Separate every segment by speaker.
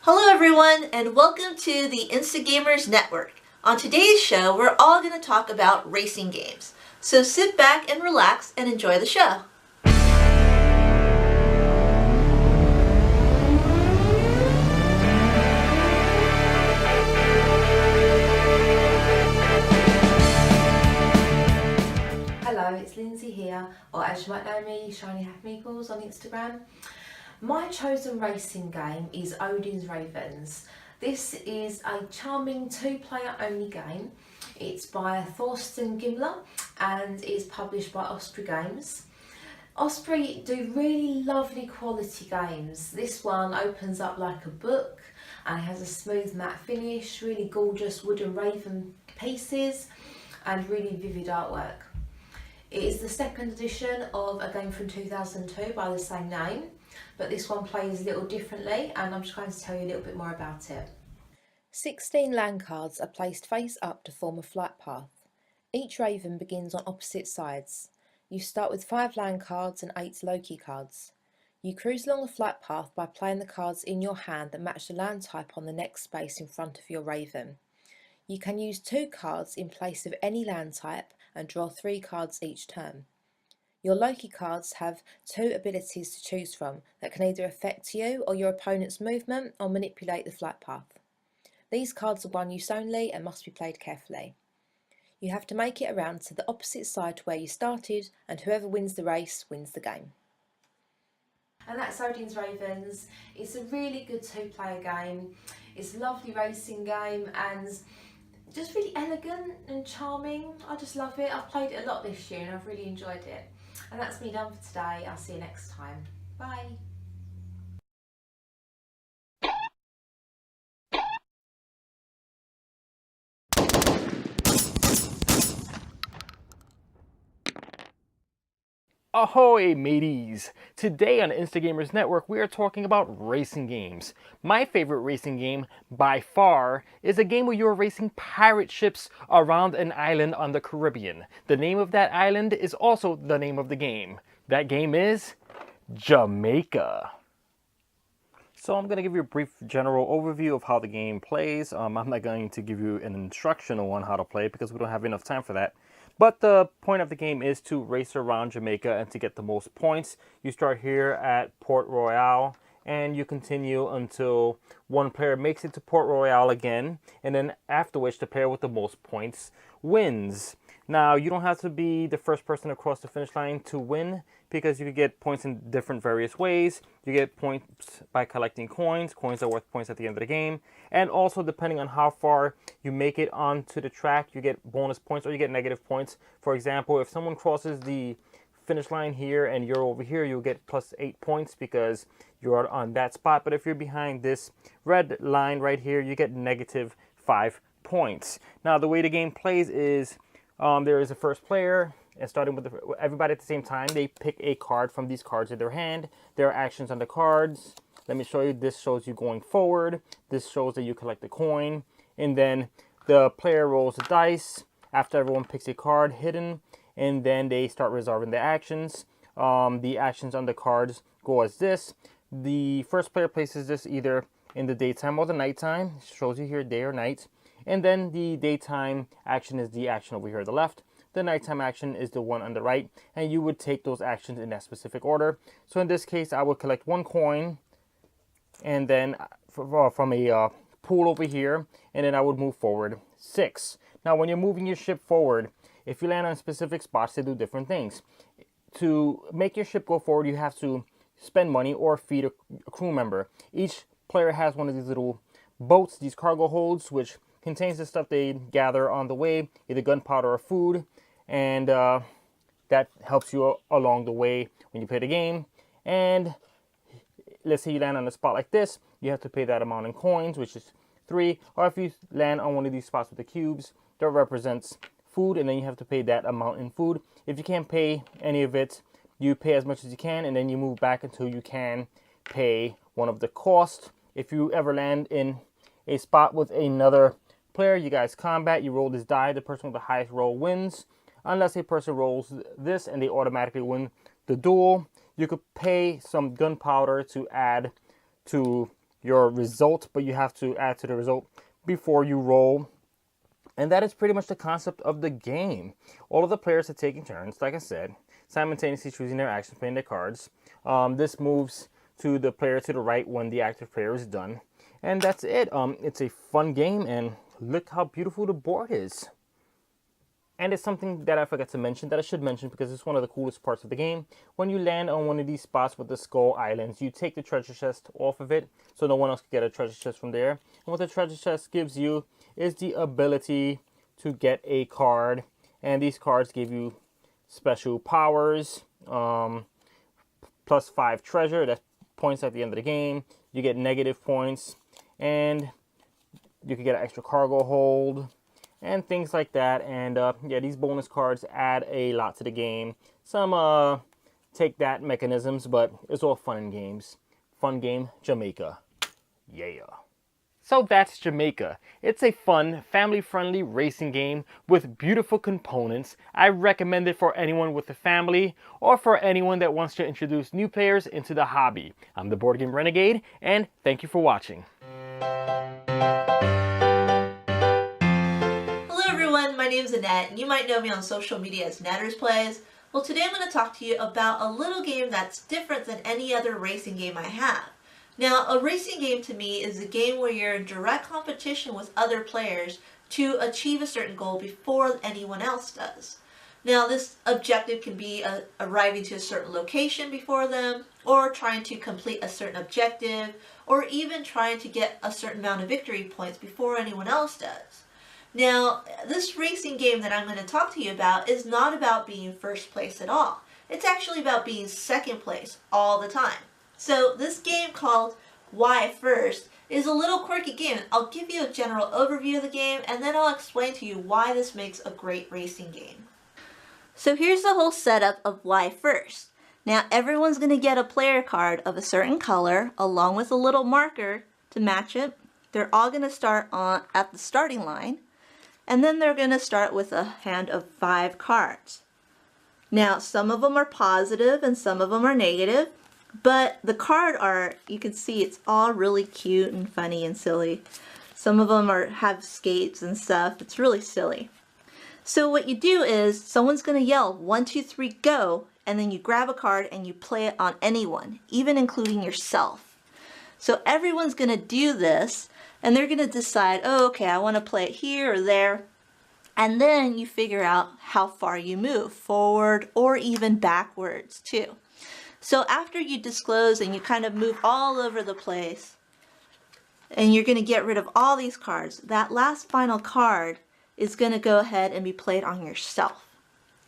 Speaker 1: Hello everyone, and welcome to the Insta Gamers Network. On today's show, we're all going to talk about racing games. So sit back and relax and enjoy the show.
Speaker 2: Hello, it's Lindsay here, or as you might know me, shinnyhappymeeples on Instagram. My chosen racing game is Odin's Ravens. This is a charming two-player only game. It's by Thorsten Gimler and is published by Osprey Games. Osprey do really lovely quality games. This one opens up like a book and it has a smooth matte finish, really gorgeous wooden raven pieces and really vivid artwork. It is the second edition of a game from 2002 by the same name, but this one plays a little differently and I'm just going to tell you a little bit more about it. 16 land cards are placed face up to form a flight path. Each raven begins on opposite sides. You start with 5 land cards and 8 Loki cards. You cruise along the flight path by playing the cards in your hand that match the land type on the next space in front of your raven. You can use 2 cards in place of any land type and draw 3 cards each turn. Your Loki cards have 2 abilities to choose from that can either affect you or your opponent's movement or manipulate the flight path. These cards are one use only and must be played carefully. You have to make it around to the opposite side to where you started, and whoever wins the race wins the game. And that's Odin's Ravens. It's a really good 2-player game. It's a lovely racing game and just really elegant and charming. I just love it. I've played it a lot this year and I've really enjoyed it. And that's me done for today. I'll see you next time. Bye.
Speaker 3: Ahoy mateys! Today on Insta Gamers Network we are talking about racing games. My favorite racing game by far is a game where you are racing pirate ships around an island on the Caribbean. The name of that island is also the name of the game. That game is Jamaica. So I'm going to give you a brief general overview of how the game plays. I'm not going to give you an instructional on how to play because we don't have enough time for that. But the point of the game is to race around Jamaica and to get the most points. You start here at Port Royal and you continue until one player makes it to Port Royal again, and then after which the player with the most points wins. Now, you don't have to be the first person across the finish line to win, because you can get points in different various ways. You get points by collecting coins. Coins are worth points at the end of the game. And also, depending on how far you make it onto the track, you get bonus points or you get negative points. For example, if someone crosses the finish line here and you're over here, you'll get plus 8 points because you're on that spot. But if you're behind this red line right here, you get negative 5 points. Now, the way the game plays is there is a first player, and starting with everybody at the same time, they pick a card from these cards in their hand. There are actions on the cards. Let me show you. This shows you going forward. This shows that you collect a coin. And then the player rolls the dice after everyone picks a card hidden. And then they start resolving the actions. The actions on the cards go as this. The first player places this either in the daytime or the nighttime. It shows you here day or night. And then the daytime action is the action over here on the left. The nighttime action is the one on the right. And you would take those actions in that specific order. So in this case, I would collect 1 coin. And then from a pool over here. And then I would move forward 6. Now, when you're moving your ship forward, if you land on specific spots, they do different things. To make your ship go forward, you have to spend money or feed a crew member. Each player has one of these little boats, these cargo holds, which contains the stuff they gather on the way, either gunpowder or food, and that helps you along the way when you play the game. And let's say you land on a spot like this, you have to pay that amount in coins, which is 3. Or if you land on one of these spots with the cubes, that represents food, and then you have to pay that amount in food. If you can't pay any of it, you pay as much as you can, and then you move back until you can pay one of the costs. If you ever land in a spot with another player, you guys combat, you roll this die, the person with the highest roll wins. Unless a person rolls this and they automatically win the duel. You could pay some gunpowder to add to your result, but you have to add to the result before you roll. And that is pretty much the concept of the game. All of the players are taking turns, like I said, simultaneously choosing their actions, playing their cards. This moves to the player to the right when the active player is done. And that's it. It's a fun game, and look how beautiful the board is. And it's something that I forgot to mention that I should mention because it's one of the coolest parts of the game. When you land on one of these spots with the skull islands, you take the treasure chest off of it so no one else can get a treasure chest from there. And what the treasure chest gives you is the ability to get a card. And these cards give you special powers, +5 treasure, that's points at the end of the game. You get negative points, and you can get an extra cargo hold and things like that. And yeah, these bonus cards add a lot to the game. Some take that mechanisms, but it's all fun and games. Fun game, Jamaica. Yeah. So that's Jamaica. It's a fun, family-friendly racing game with beautiful components. I recommend it for anyone with a family or for anyone that wants to introduce new players into the hobby. I'm the Board Game Renegade, and thank you for watching.
Speaker 1: Hello everyone, my name is Annette, and you might know me on social media as nettersplays. Well, today I'm going to talk to you about a little game that's different than any other racing game I have. Now, a racing game to me is a game where you're in direct competition with other players to achieve a certain goal before anyone else does. Now, this objective can be arriving to a certain location before them, or trying to complete a certain objective, or even trying to get a certain amount of victory points before anyone else does. Now, this racing game that I'm going to talk to you about is not about being first place at all. It's actually about being second place all the time. So this game called Why First is a little quirky game. I'll give you a general overview of the game, and then I'll explain to you why this makes a great racing game. So here's the whole setup of Why First. Now everyone's going to get a player card of a certain color along with a little marker to match it. They're all going to start at the starting line, and then they're going to start with a hand of 5 cards. Now some of them are positive and some of them are negative. But the card art, you can see it's all really cute and funny and silly. Some of them have skates and stuff. It's really silly. So what you do is someone's going to yell 1, 2, 3, go, and then you grab a card and you play it on anyone, even including yourself. So everyone's going to do this, and they're going to decide, oh, okay, I want to play it here or there. And then you figure out how far you move, forward or even backwards too. So after you disclose and you kind of move all over the place, and you're going to get rid of all these cards, that last final card is going to go ahead and be played on yourself.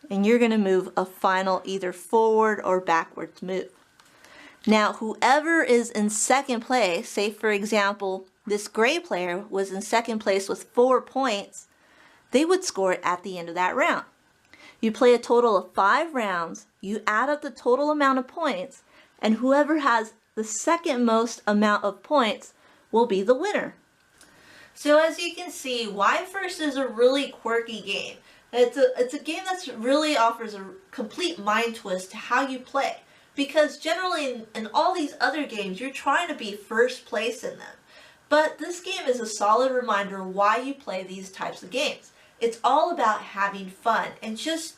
Speaker 1: And you're going to move a final either forward or backwards move. Now whoever is in second place, say for example, this gray player was in second place with 4 points, they would score it at the end of that round. You play a total of 5 rounds, you add up the total amount of points, and whoever has the second most amount of points will be the winner. So as you can see, Why First is a really quirky game. It's a game that really offers a complete mind twist to how you play. Because generally in all these other games, you're trying to be first place in them. But this game is a solid reminder why you play these types of games. It's all about having fun and just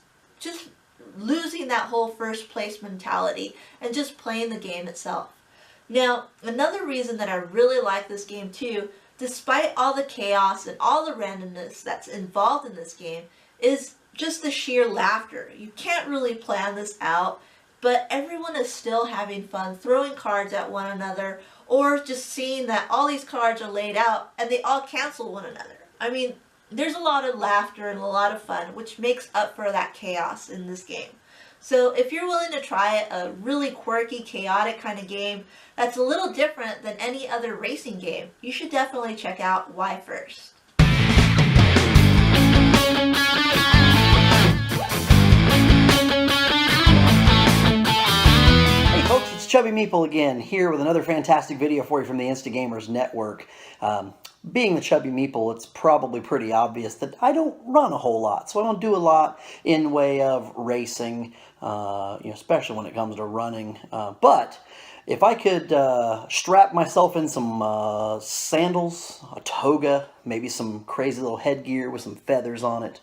Speaker 1: losing that whole first place mentality and just playing the game itself. Now, another reason that I really like this game too, despite all the chaos and all the randomness that's involved in this game, is just the sheer laughter. You can't really plan this out, but everyone is still having fun throwing cards at one another, or just seeing that all these cards are laid out and they all cancel one another. I mean, there's a lot of laughter and a lot of fun, which makes up for that chaos in this game. So if you're willing to try a really quirky, chaotic kind of game that's a little different than any other racing game, you should definitely check out Why First.
Speaker 4: Hey folks, it's Chubby Meeple again, here with another fantastic video for you from the Insta Gamers Network. Being the Chubby Meeple, it's probably pretty obvious that I don't run a whole lot, so I don't do a lot in way of racing, especially when it comes to running. But If I could strap myself in some sandals, a toga, maybe some crazy little headgear with some feathers on it,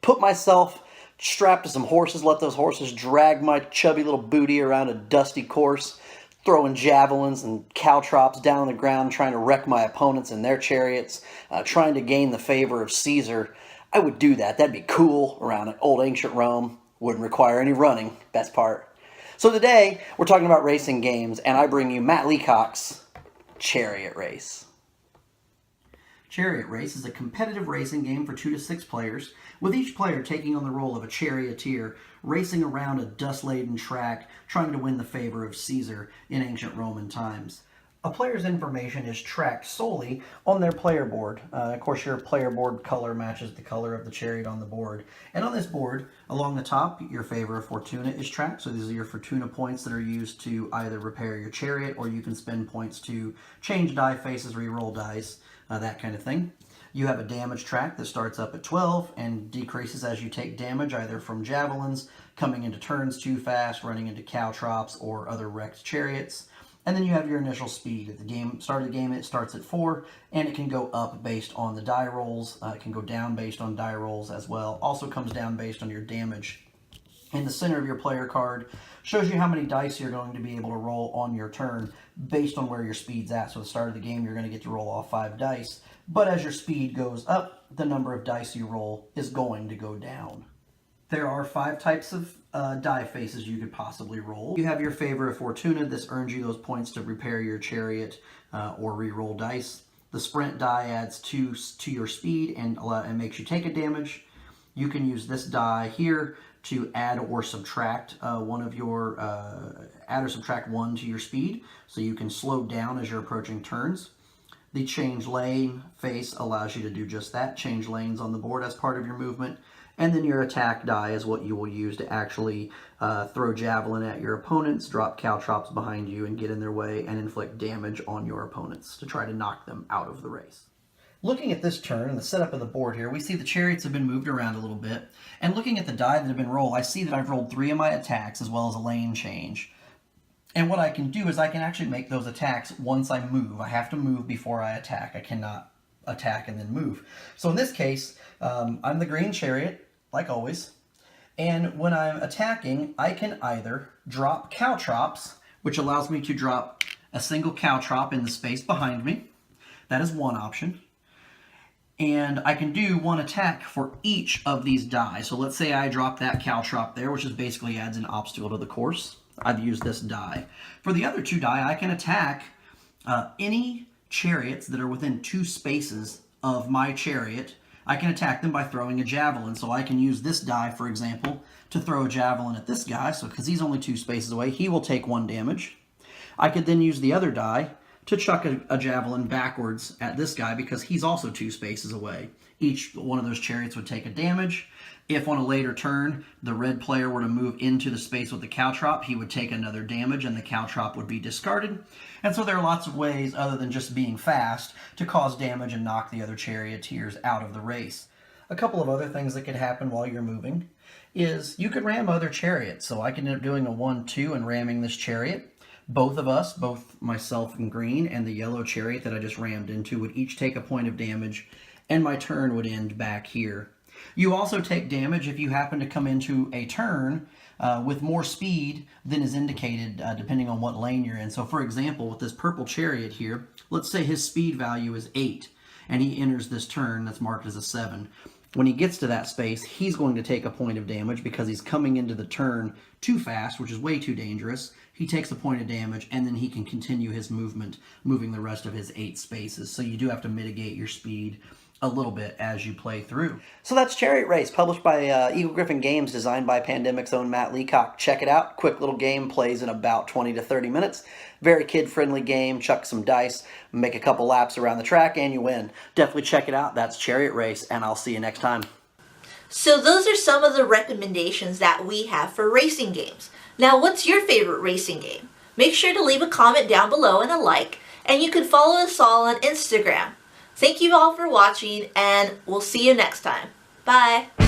Speaker 4: put myself strapped to some horses, let those horses drag my chubby little booty around a dusty course, throwing javelins and caltrops down on the ground, trying to wreck my opponents in their chariots, trying to gain the favor of Caesar, I would do that. That'd be cool around old ancient Rome. Wouldn't require any running, best part. So today, we're talking about racing games, and I bring you Matt Leacock's Chariot Race. Chariot Race is a competitive racing game for 2 to 6 players, with each player taking on the role of a charioteer, racing around a dust-laden track, trying to win the favor of Caesar in ancient Roman times. A player's information is tracked solely on their player board. Of course, your player board color matches the color of the chariot on the board. And on this board, along the top, your favor of Fortuna is tracked. So these are your Fortuna points that are used to either repair your chariot, or you can spend points to change die faces, re-roll dice, that kind of thing. You have a damage track that starts up at 12 and decreases as you take damage, either from javelins, coming into turns too fast, running into caltrops, or other wrecked chariots. And then you have your initial speed. At the start of the game, it starts at 4, and it can go up based on the die rolls. It can go down based on die rolls as well. Also comes down based on your damage. In the center of your player card shows you how many dice you're going to be able to roll on your turn based on where your speed's at. So at the start of the game, you're going to get to roll off 5 dice. But as your speed goes up, the number of dice you roll is going to go down. There are 5 types of die faces you could possibly roll. You have your favor of Fortuna. This earns you those points to repair your chariot or re-roll dice. The sprint die adds 2 to your speed and makes you take a damage. You can use this die here to add or subtract add or subtract 1 to your speed, so you can slow down as you're approaching turns. The change lane face allows you to do just that, change lanes on the board as part of your movement. And then your attack die is what you will use to actually throw javelin at your opponents, drop caltrops behind you and get in their way, and inflict damage on your opponents to try to knock them out of the race. Looking at this turn and the setup of the board here, we see the chariots have been moved around a little bit. And looking at the die that have been rolled, I see that I've rolled 3 of my attacks as well as a lane change. And what I can do is I can actually make those attacks once I move. I have to move before I attack. I cannot attack and then move. So in this case, I'm the green chariot, like always. And when I'm attacking, I can either drop caltrops, which allows me to drop a single caltrop in the space behind me. That is one option. And I can do 1 attack for each of these die. So let's say I drop that caltrop there, which is basically adds an obstacle to the course. I've used this die. For the other 2 die, I can attack any chariots that are within 2 spaces of my chariot. I can attack them by throwing a javelin. So I can use this die, for example, to throw a javelin at this guy. So because he's only 2 spaces away, he will take 1 damage. I could then use the other die to chuck a javelin backwards at this guy because he's also 2 spaces away. Each one of those chariots would take a damage. If on a later turn, the red player were to move into the space with the caltrop, he would take another damage and the caltrop would be discarded. And so there are lots of ways, other than just being fast, to cause damage and knock the other charioteers out of the race. A couple of other things that could happen while you're moving is you could ram other chariots. So I could end up doing a 1-2 and ramming this chariot. Both of us, both myself and green and the yellow chariot that I just rammed into, would each take a point of damage, and my turn would end back here. You also take damage if you happen to come into a turn with more speed than is indicated depending on what lane you're in. So for example, with this purple chariot here, let's say his speed value is 8 and he enters this turn that's marked as a 7. When he gets to that space, he's going to take a point of damage because he's coming into the turn too fast, which is way too dangerous. He takes a point of damage, and then he can continue his movement, moving the rest of his 8 spaces. So you do have to mitigate your speed a little bit as you play through. So that's Chariot Race, published by Eagle Gryphon Games, designed by Pandemic's own Matt Leacock. Check it out. Quick little game, plays in about 20 to 30 minutes. Very kid-friendly game. Chuck some dice, make a couple laps around the track, and you win. Definitely check it out. That's Chariot Race, and I'll see you next time.
Speaker 1: So those are some of the recommendations that we have for racing games. Now, what's your favorite racing game? Make sure to leave a comment down below and a like, and you can follow us all on Instagram. Thank you all for watching, and we'll see you next time. Bye!